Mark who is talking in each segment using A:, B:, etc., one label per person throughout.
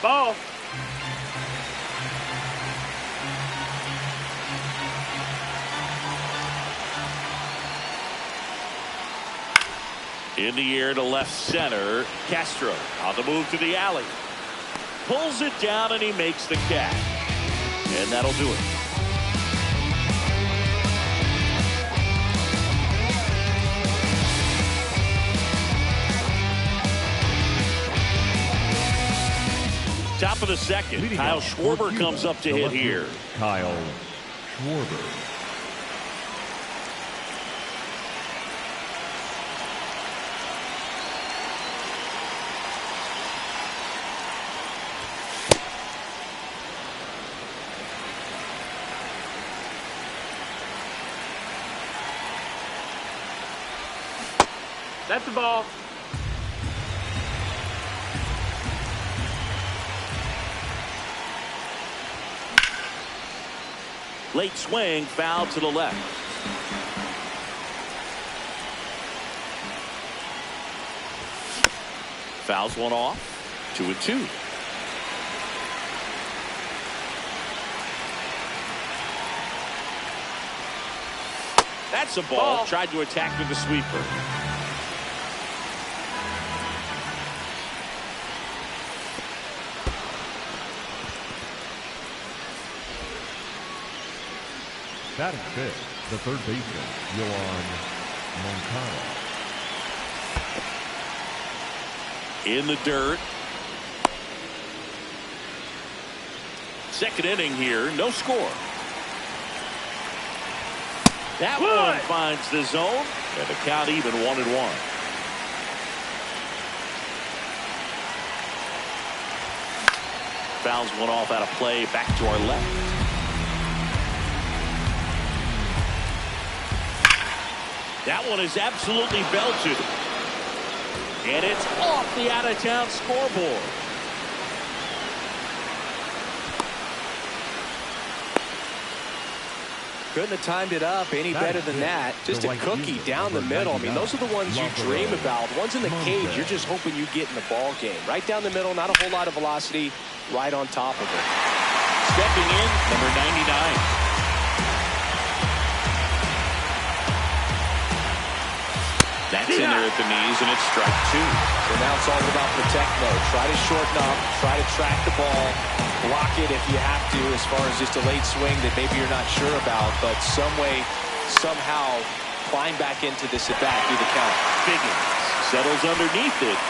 A: Ball.
B: In the air to left center. Castro on the move to the alley. Pulls it down and he makes the catch. And that'll do it. Top of the second. Kyle Schwarber comes up to hit here.
C: Kyle Schwarber.
A: That's the ball.
B: Late swing, foul to the left. Fouls one off. 2-2. That's a ball. Tried to attack with the sweeper.
C: Batting fifth, the third baseman, Yoan Moncada.
B: In the dirt. Second inning here, no score. That one finds the zone, and the count even 1-1. Fouls one off out of play, back to our left. That one is absolutely belted. And it's off the out-of-town scoreboard.
D: Couldn't have timed it up any better than that. Just a cookie down the middle. I mean, those are the ones you dream about. The ones in the cage, you're just hoping you get in the ball game. Right down the middle, not a whole lot of velocity, right on top of it.
B: Stepping in, number 99. That's in there at the knees, and it's strike two.
D: So now it's all about protect mode. Try to shorten up, try to track the ball, block it if you have to, as far as just a late swing that maybe you're not sure about, but some way, somehow, climb back into this at bat, do the count.
B: Biggins settles underneath it,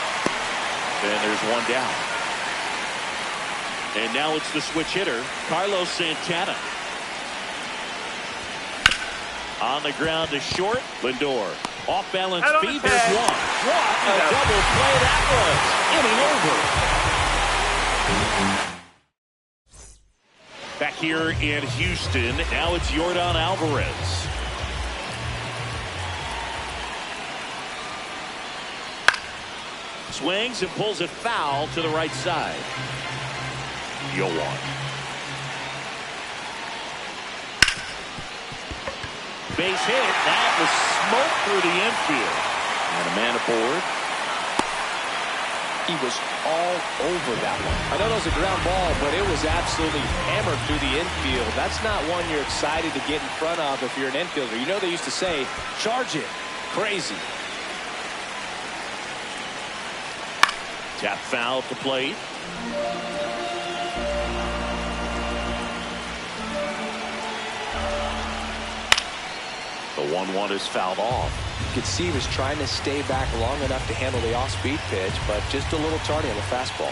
B: and there's one down. And now it's the switch hitter, Carlos Santana. On the ground to short, Lindor. Off balance feet, there's one. What a double play that was. Inning over. Back here in Houston, now it's Yordan Alvarez. Swings and pulls it foul to the right side. Yoan. Base hit. That was smoke through the infield. And a man aboard.
D: He was all over that one. I know that was a ground ball, but it was absolutely hammered through the infield. That's not one you're excited to get in front of if you're an infielder. You know they used to say, charge it. Crazy.
B: Tap foul at the plate. The 1-1 is fouled off.
D: You could see he was trying to stay back long enough to handle the off-speed pitch, but just a little tardy on the fastball.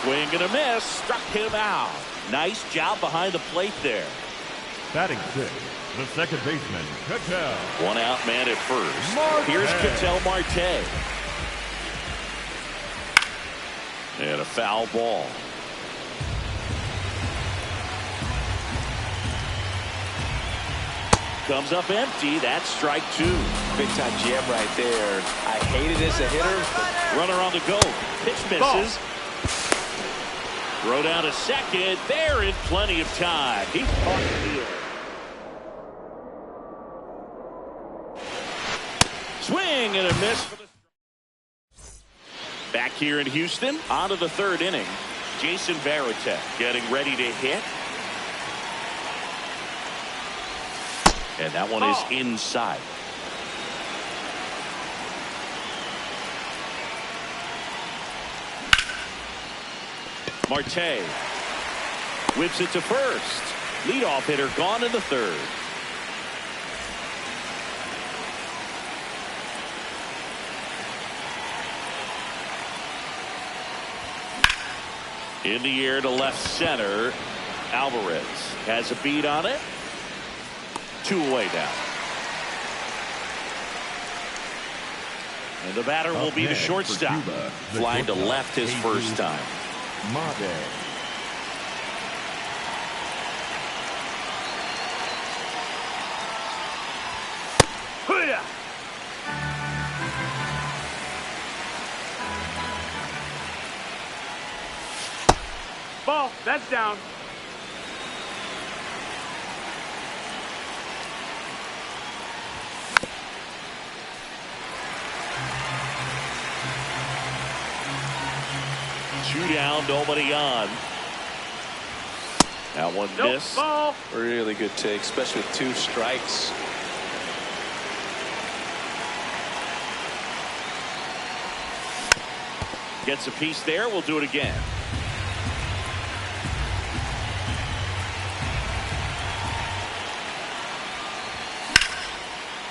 B: Swing and a miss. Struck him out. Nice job behind the plate there.
C: Batting sixth, the second baseman, Ketel.
B: One out man at first.
C: Marte.
B: Here's Ketel Marte. And a foul ball. Comes up empty. That's strike two.
D: Big time jam right there. I hate it as a hitter.
B: Runner on the go. Pitch misses. Throw down to second. They're in plenty of time. He's caught the field. Swing and a miss for the Back here in Houston, on to the third inning. Jason Varitek getting ready to hit. And that one is inside. Marte whips it to first. Leadoff hitter gone in the third. In the air to left center. Alvarez has a beat on it. 2 away now. And the batter will be the shortstop. Flying to left his first time.
C: Marte.
A: Ball, that's down.
B: Two down, nobody on. That one missed.
A: Ball.
D: Really good take, especially with 2 strikes.
B: Gets a piece there. We'll do it again.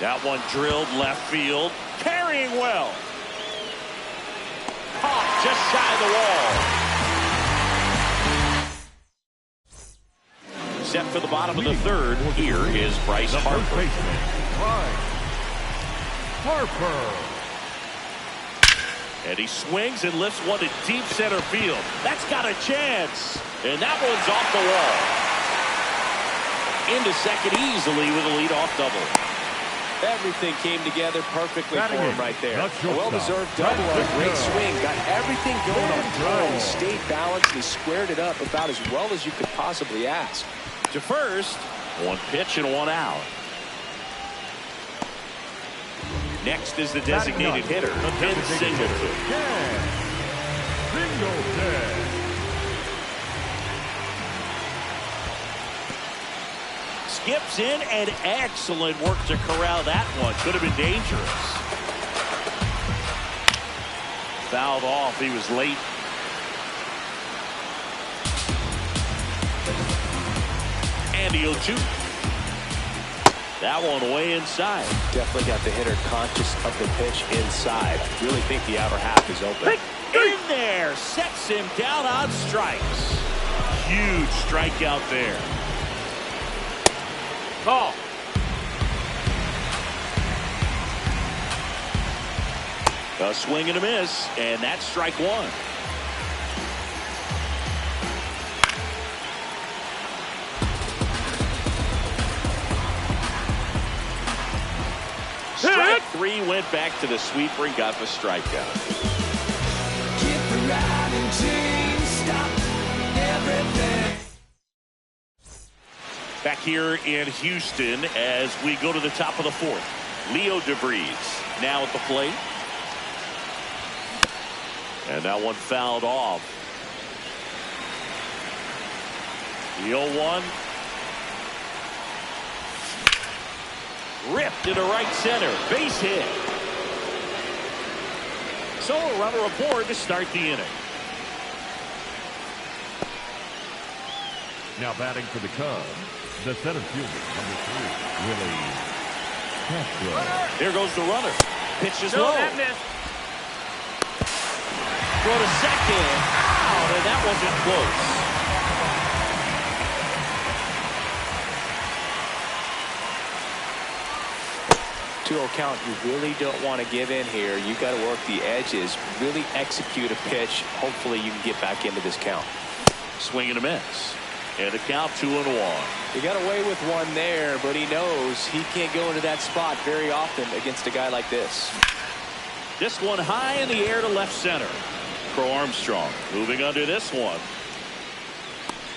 B: That one drilled left field. Carrying well. Caught just shy of the wall. Set for the bottom of the third. Here is Bryce Harper.
C: Harper.
B: And he swings and lifts one to deep center field. That's got a chance. And that one's off the wall. Into second easily with a leadoff double.
D: Everything came together perfectly for him right there. A well-deserved double on a great swing. Got everything going on time. He stayed balanced. He squared it up about as well as you could possibly ask.
B: To first, 1 pitch and 1 out. Next is the designated hitter, Vince Singleton.
C: Singleton.
B: Skips in, and excellent work to corral that one. Could have been dangerous. Fouled off. He was late. And he'll shoot. That one way inside.
D: Definitely got the hitter conscious of the pitch inside. Really think the outer half is open.
B: In there. Sets him down on strikes. Huge strikeout there.
A: Call.
B: A swing and a miss, and that's strike 1. Strike 3 went back to the sweeper and got the strikeout. Back here in Houston as we go to the top of the 4th. Leo DeVries now at the plate. And that one fouled off. The 0-1. Ripped into right center. Base hit. So a runner aboard to start the inning.
C: Now batting for the Cubs, the center fielder, number 3, Willie Castro.
B: Here goes the runner. Pitch is
A: No,
B: low.
A: that missed.
B: Throw to second. Out, and that wasn't close.
D: 2-0 count. You really don't want to give in here. You got to work the edges. Really execute a pitch. Hopefully you can get back into this count.
B: Swing and a miss. And the count 2-1.
D: He got away with one there, but he knows he can't go into that spot very often against a guy like this.
B: This one high in the air to left center. Crow Armstrong moving under this one.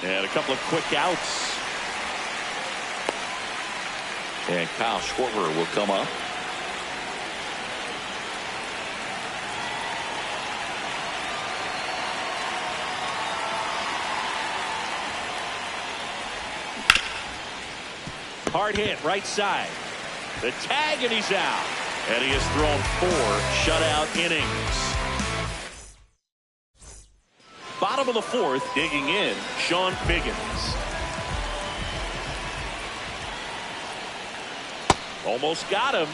B: And a couple of quick outs. And Kyle Schwarber will come up. Hard hit right side. The tag, and he's out. And he has thrown 4 shutout innings. Bottom of the 4th, digging in, Sean Figgins. Almost got him.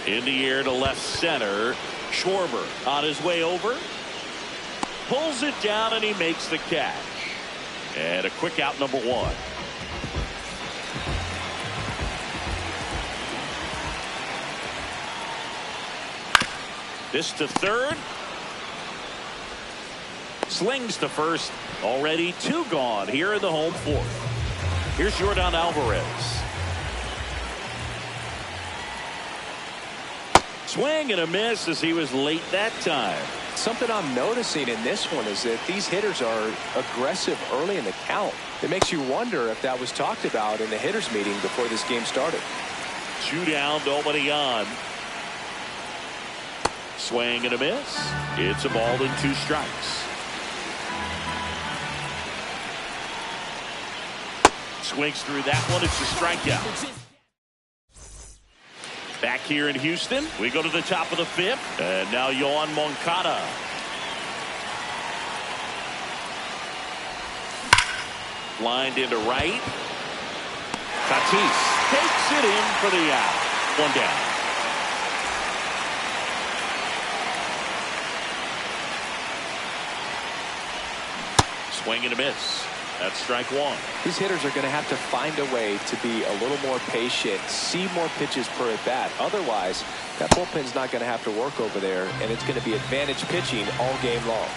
B: In the air to left center. Schwarber on his way over. Pulls it down, and he makes the catch. And a quick out, number 1. This to third. Slings to first. Already 2 gone here in the home 4th. Here's Yordan Alvarez. Swing and a miss as he was late that time.
D: Something I'm noticing in this one is that these hitters are aggressive early in the count. It makes you wonder if that was talked about in the hitters meeting before this game started.
B: 2 down, nobody on. Swing and a miss. It's a ball and 2 strikes. Swings through that one. It's a strikeout. Back here in Houston, we go to the top of the 5th, and now Yoan Moncada. Lined into right. Tatis takes it in for the out. 1 down. Swing and a miss. That's strike 1.
D: These hitters are going to have to find a way to be a little more patient, see more pitches per at bat. Otherwise, that bullpen's not going to have to work over there, and it's going to be advantage pitching all game long.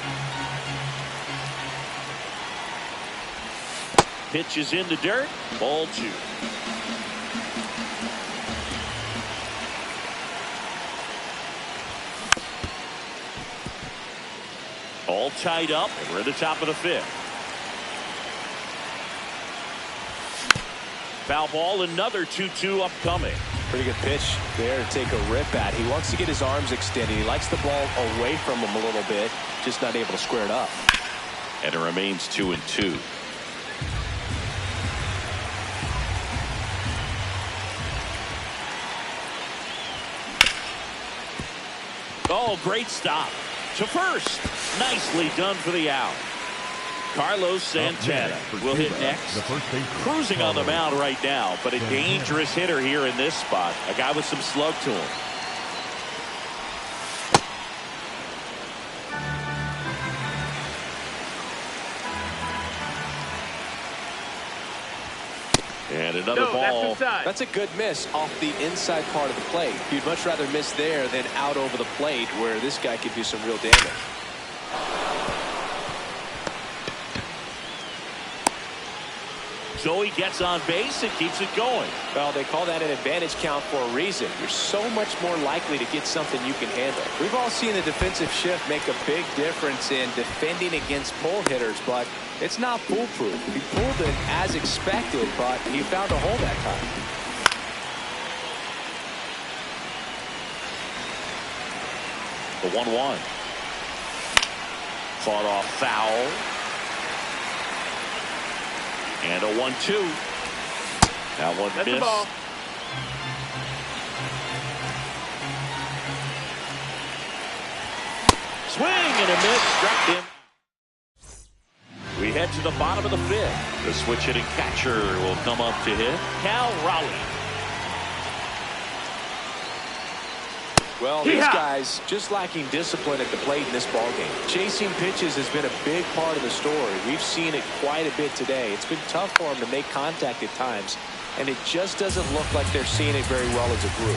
B: Pitch is in the dirt. Ball 2. All tied up, and we're at the top of the 5th. Foul ball, another 2-2 upcoming.
D: Pretty good pitch there to take a rip at. He wants to get his arms extended. He likes the ball away from him a little bit, just not able to square it up.
B: And it remains 2-2. Oh, great stop to first. Nicely done for the out. Carlos Santana will hit next. Cruising on the mound right now, but a dangerous hitter here in this spot. A guy with some slug to him. And another ball.
D: That's a good miss off the inside part of the plate. You'd much rather miss there than out over the plate, where this guy could do some real damage.
B: So he gets on base and keeps it going.
D: Well, they call that an advantage count for a reason. You're so much more likely to get something you can handle. We've all seen the defensive shift make a big difference in defending against pull hitters, but it's not foolproof. He pulled it as expected, but he found a hole that time.
B: The 1-1. Fought off foul. And a 1-2. That one
A: That's
B: missed.
A: the ball.
B: Swing and a miss. Struck him. We head to the bottom of the 5th. The switch hitting catcher will come up to hit. Cal Raleigh.
D: Well, these guys just lacking discipline at the plate in this ballgame. Chasing pitches has been a big part of the story. We've seen it quite a bit today. It's been tough for them to make contact at times, and it just doesn't look like they're seeing it very well as a group.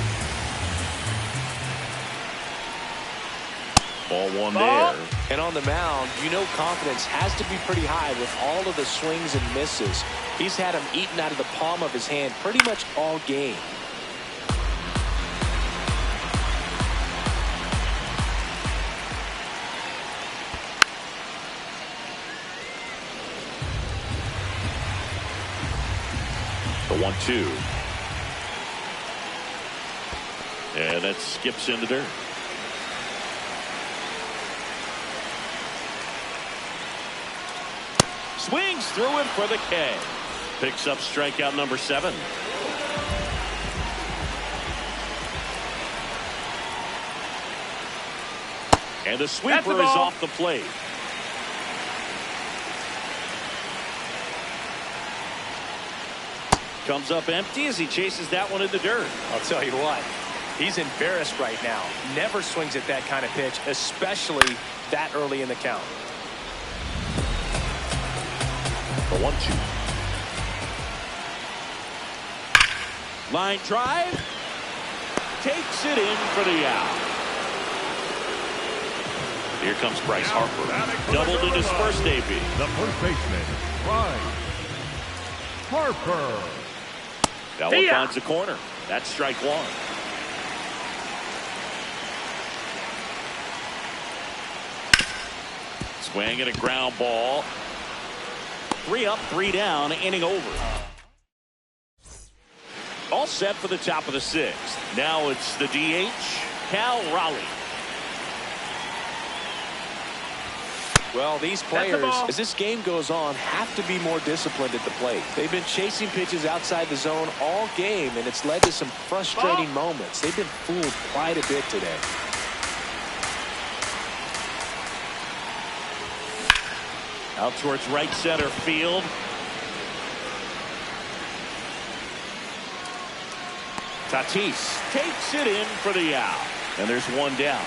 B: Ball 1 there.
D: And on the mound, you know confidence has to be pretty high with all of the swings and misses. He's had them eaten out of the palm of his hand pretty much all game.
B: The 1-2. And that skips into dirt. Swings through it for the K. Picks up strikeout number 7. And the sweeper is off the plate. Comes up empty as he chases that one in the dirt.
D: I'll tell you what, he's embarrassed right now. Never swings at that kind of pitch, especially that early in the count.
B: The 1-2. Line drive. Takes it in for the out. Here comes Bryce Harper. Doubled in his first debut.
C: The first baseman, Bryce Harper.
B: That one finds the corner. That's strike 1. Swing and a ground ball. 3 up, 3 down, inning over. All set for the top of the 6th. Now it's the DH, Cal Raleigh.
D: Well, these players, as this game goes on, have to be more disciplined at the plate. They've been chasing pitches outside the zone all game, and it's led to some frustrating moments. They've been fooled quite a bit today.
B: Out towards right center field. Tatis takes it in for the out. And there's 1 down.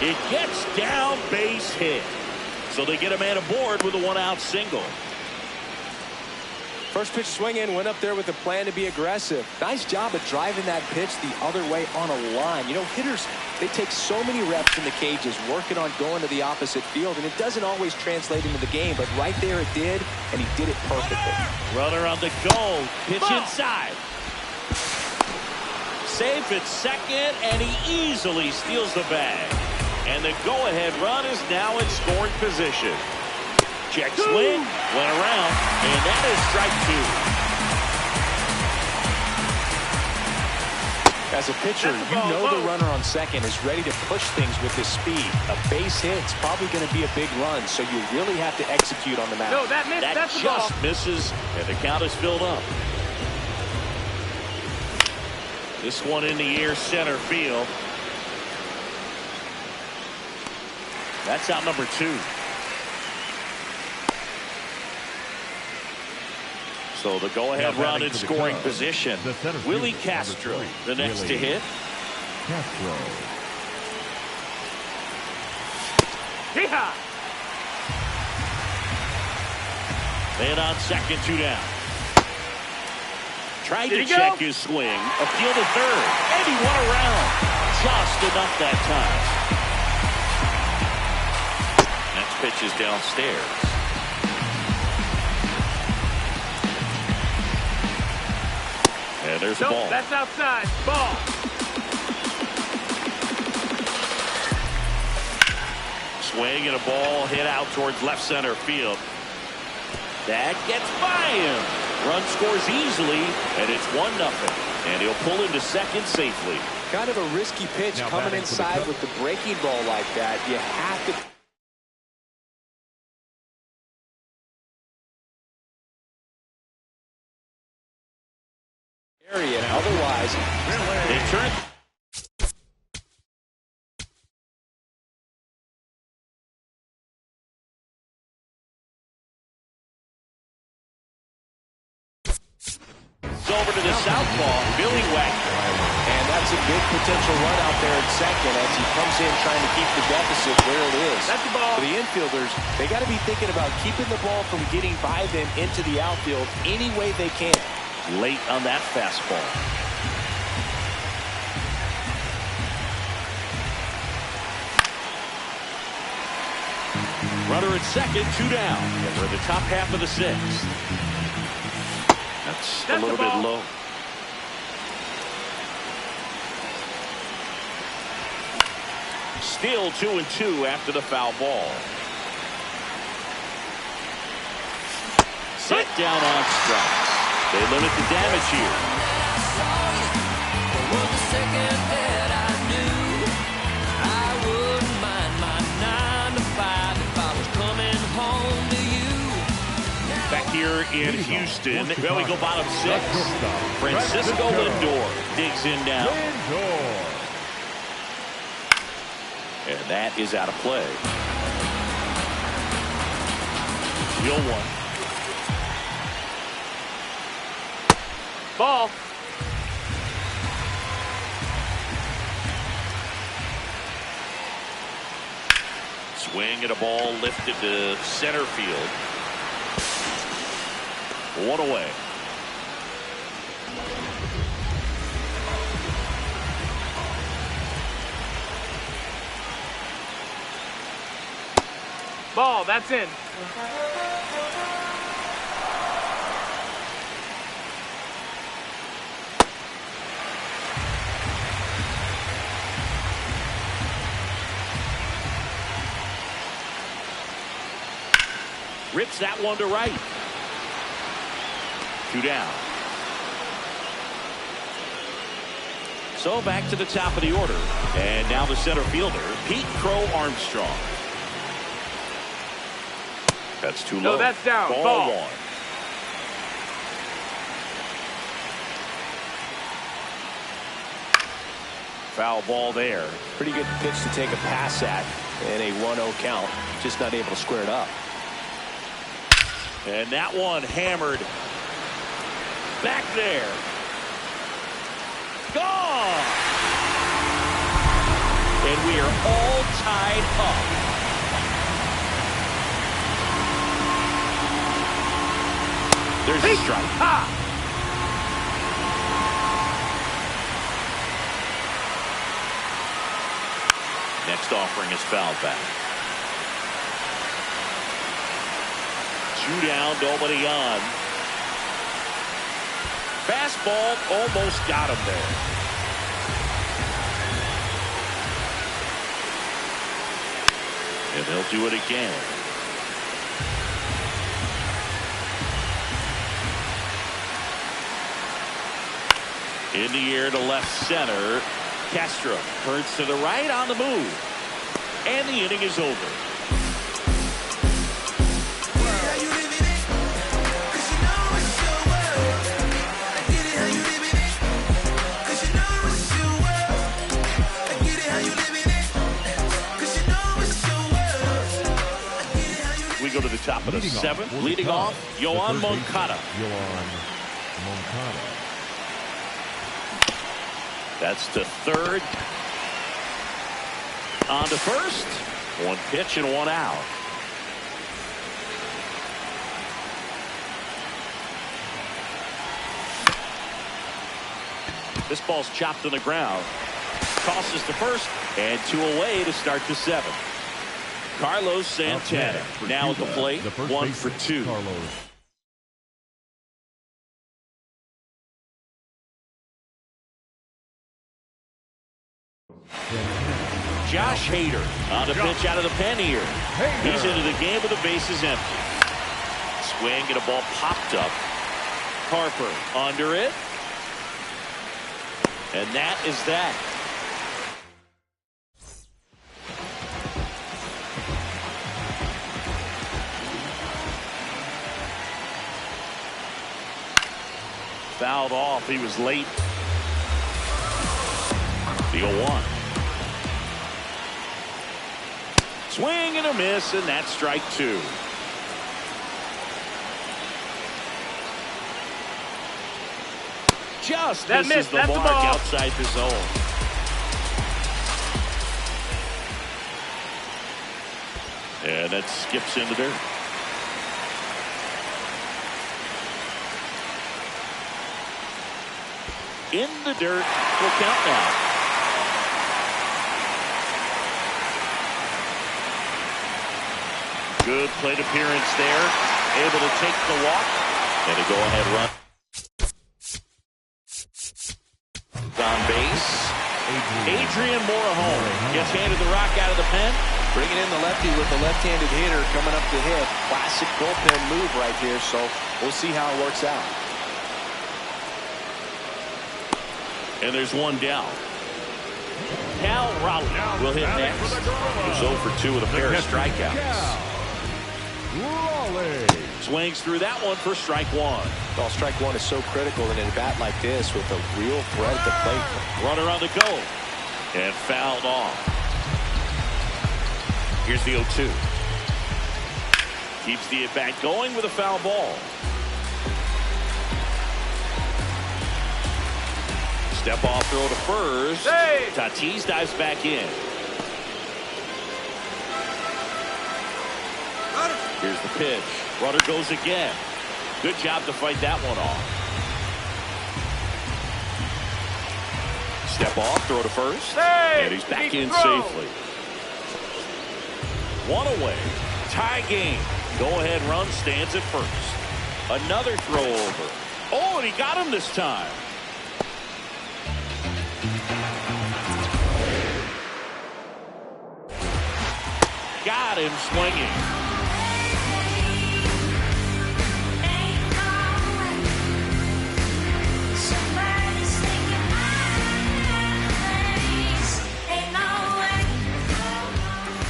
B: It gets down, base hit. So they get a man aboard with a 1-out single.
D: First pitch swing in, went up there with a plan to be aggressive. Nice job of driving that pitch the other way on a line. You know, hitters, they take so many reps in the cages working on going to the opposite field, and it doesn't always translate into the game, but right there it did, and he did it perfectly.
B: Runner on the go. Pitch inside. Safe at second, and he easily steals the bag. And the go-ahead run is now in scoring position. Check swing, went around, and that is strike 2.
D: As a pitcher, you know the runner on second is ready to push things with his speed. A base hit's probably going to be a big run, so you really have to execute on the mound.
A: No, that missed. That's the ball.
B: Just misses, and the count is filled up. This one in the air, center field. That's out number 2. So the go-ahead run in scoring position. Willie Castro, the next to hit.
C: Castro.
A: Yeehaw!
B: Man on second, 2 down. Tried to check his swing. Appeal to third. And he went around. Just enough that time. Next pitch is downstairs. And there's the ball.
A: That's outside. Ball.
B: Swing and a ball hit out towards left center field. That gets by him. Run scores easily, and it's 1-0. And he'll pull into second safely.
D: Kind of a risky pitch now coming inside with the breaking ball like that. You have to. Otherwise,
B: they turn. Over to the southpaw, Billy Wagner.
D: And that's a big potential run out there at second as he comes in trying to keep the deficit where it is.
A: That's the ball.
D: For the infielders, they got to be thinking about keeping the ball from getting by them into the outfield any way they can.
B: Late on that fastball. Runner at second, 2 down. And we're in the top half of the 6th. That's a little bit low. Still 2-2 after the foul ball. Set down on strikes. They limit the damage here.
E: second that I knew I wouldn't mind my 9 to 5 if I was coming home to you.
B: Back here in Houston, well, we go bottom 6. Francisco Lindor digs in now. And that is out of play. Deal 1.
A: Ball.
B: Swing and a ball lifted to center field. 1 away.
A: Ball. That's in.
B: Rips that one to right. 2 down. So back to the top of the order. And now the center fielder, Pete Crow Armstrong. That's too low.
A: No, that's down.
B: Ball 1. Foul ball there.
D: Pretty good pitch to take a pass at in a 1-0 count. Just not able to square it up.
B: And that one hammered back there. Gone. And we are all tied up. There's a strike.
A: Ha!
B: Next offering is fouled back. 2 down, nobody on. Fastball almost got him there. And they'll do it again. In the air to left center. Castro turns to the right on the move. And the inning is over. We go to the top of the 7th. Leading off, Yoan Moncada. That's to 3rd. On to 1st. 1 pitch and 1 out. This ball's chopped on the ground. Tosses to 1st and 2 away to start the 7th. Carlos Santana now at the plate. 1 for 2. Josh Hader on the pitch out of the pen here. He's into the game with the bases empty. Swing and a ball popped up. Harper under it. And that is that. Fouled off. He was late. The 0-1. Swing and a miss, and that's strike 2. Just misses the mark outside the zone. And that skips in the dirt. In the dirt, full count now. Good plate appearance there. Able to take the walk. And a go-ahead run. On base. Adrian Morejon gets handed the rock out of the pen.
D: Bringing in the lefty with the left-handed hitter coming up to hit. Classic bullpen move right here, so we'll see how it works out.
B: And there's one down. Cal Raleigh will hit next. He's 0 for 2 with a pair of strikeouts.
C: Raleigh.
B: Swings through that one for strike one.
D: Well, strike one is so critical in a bat like this with a real threat at the plate.
B: Runner on the go. And fouled off. Here's the 0-2. Keeps the at-bat going with a foul ball. Step off throw to first.
A: Hey!
B: Tatis dives back in. Here's the pitch. Runner goes again. Good job to fight that one off. Step off, throw to first.
A: Hey!
B: And he's back in
A: Throw.
B: safely. One away. Tie game. Go-ahead run stands at first. Another throw over. Oh, and he got him this time. Got him swinging.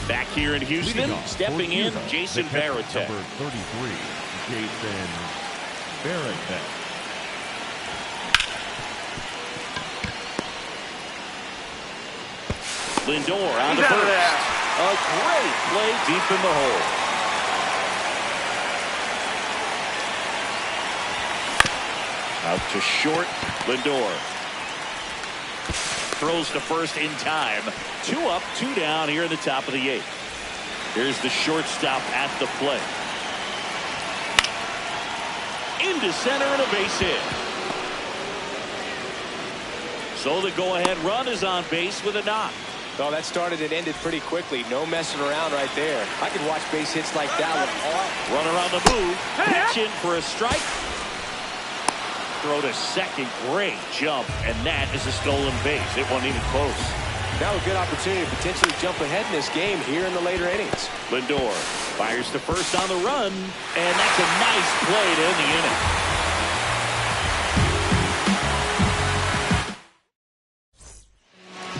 B: Back here in Houston, stepping in, Jason Varitek.
C: Number 33, Jason Varitek.
B: Lindor on the
A: He's out of
B: first.
A: there.
B: A great play deep in the hole. Out to short, Lindor. Throws to first in time. 2 up, 2 down here in the top of the 8th. Here's the shortstop at the plate. Into center and a base hit. So the go-ahead run is on base with a knock.
D: Oh, that started and ended pretty quickly. No messing around right there. I could watch base hits like that with all.
B: Runner on the move. Pitch in for a strike. Throw to second. Great jump. And that is a stolen base. It wasn't even close.
D: Now a good opportunity to potentially jump ahead in this game here in the later innings.
B: Lindor fires to first on the run. And that's a nice play to end the inning.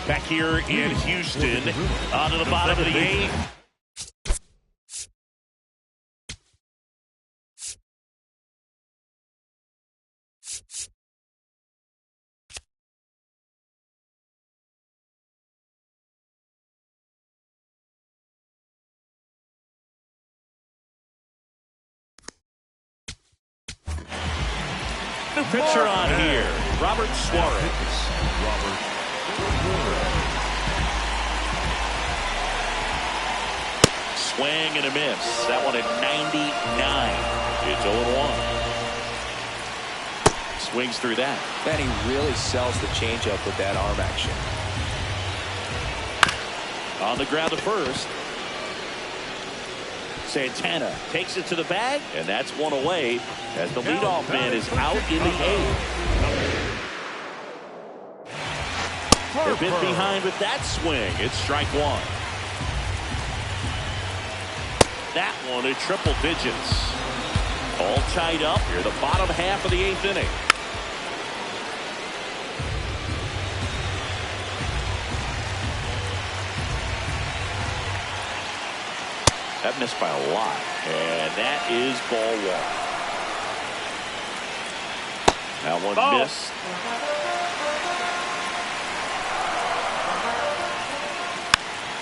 B: Back here in Houston, on to the bottom of the 8th. New pitcher on here, Robert Suarez. Swing and a miss. That one at 99. It's 0-1. Swings through that.
D: And he really sells the changeup with that arm action.
B: On the ground to first. Santana takes it to the bag, and that's one away as the leadoff man is out in the 8th. A bit behind with that swing. It's strike one. That one at triple digits. All tied up here, the bottom half of the 8th inning. That missed by a lot, and that is ball one. That one missed.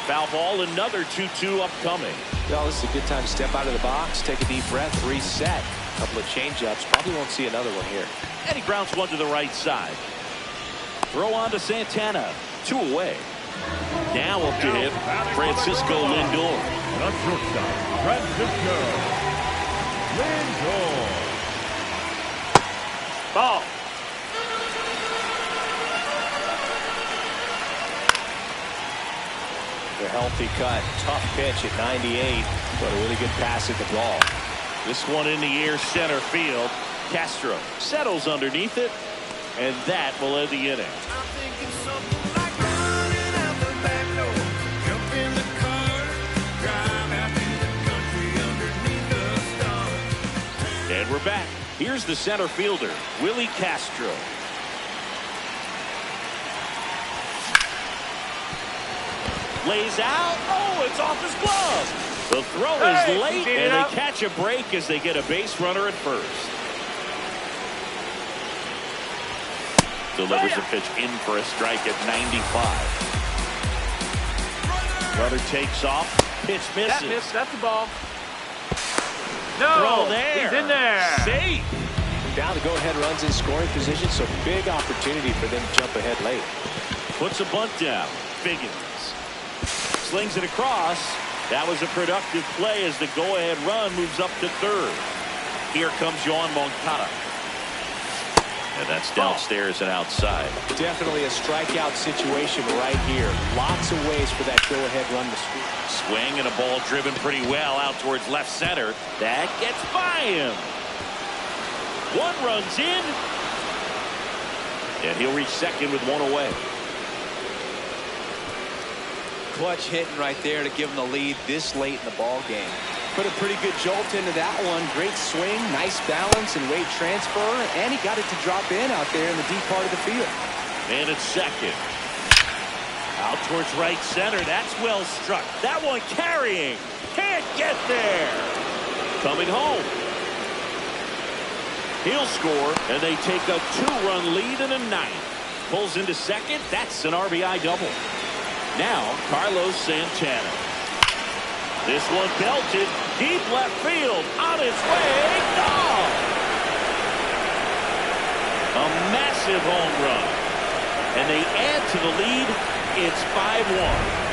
B: Foul ball, another 2-2 upcoming.
D: Well, this is a good time to step out of the box, take a deep breath, reset. A couple of changeups. Probably won't see another one here.
B: And he grounds one to the right side. Throw on to Santana. 2 away. Now up to him, Francisco Lindor.
C: The shortstop, Francisco Lindor.
A: Ball.
D: The healthy cut. Tough pitch at 98, but a really good pass at the ball.
B: This one in the air center field. Castro settles underneath it, and that will end the inning. And we're back. Here's the center fielder, Willie Castro. Lays out. Oh, it's off his glove. The throw
A: Hey,
B: is late,
A: he beat it
B: and
A: up.
B: they catch a break as they get a base runner at first. Delivers a pitch in for a strike at 95. Runner takes off. Pitch misses.
A: That missed. That's the ball. No.
B: Throw there.
A: He's in there.
B: Safe.
D: Down to go-ahead runs in scoring position, so big opportunity for them to jump ahead late.
B: Puts a bunt down. Figgins slings it across. That was a productive play as the go-ahead run moves up to third. Here comes Yoan Moncada. And that's downstairs and outside.
D: Definitely a strikeout situation right here. Lots of ways for that go-ahead run to score.
B: Swing and a ball driven pretty well out towards left center. That gets by him. One runs in. And he'll reach second with one away.
D: Clutch hitting right there to give them the lead this late in the ball game. Put a pretty good jolt into that one. Great swing, nice balance and weight transfer, and he got it to drop in out there in the deep part of the field.
B: And it's second. Out towards right center. That's well struck. That one carrying. Can't get there. Coming home. He'll score, and they take a 2-run lead in the ninth. Pulls into second. That's an RBI double. Now, Carlos Santana. This one belted deep left field. On its way. Gone. A massive home run. And they add to the lead. It's 5-1.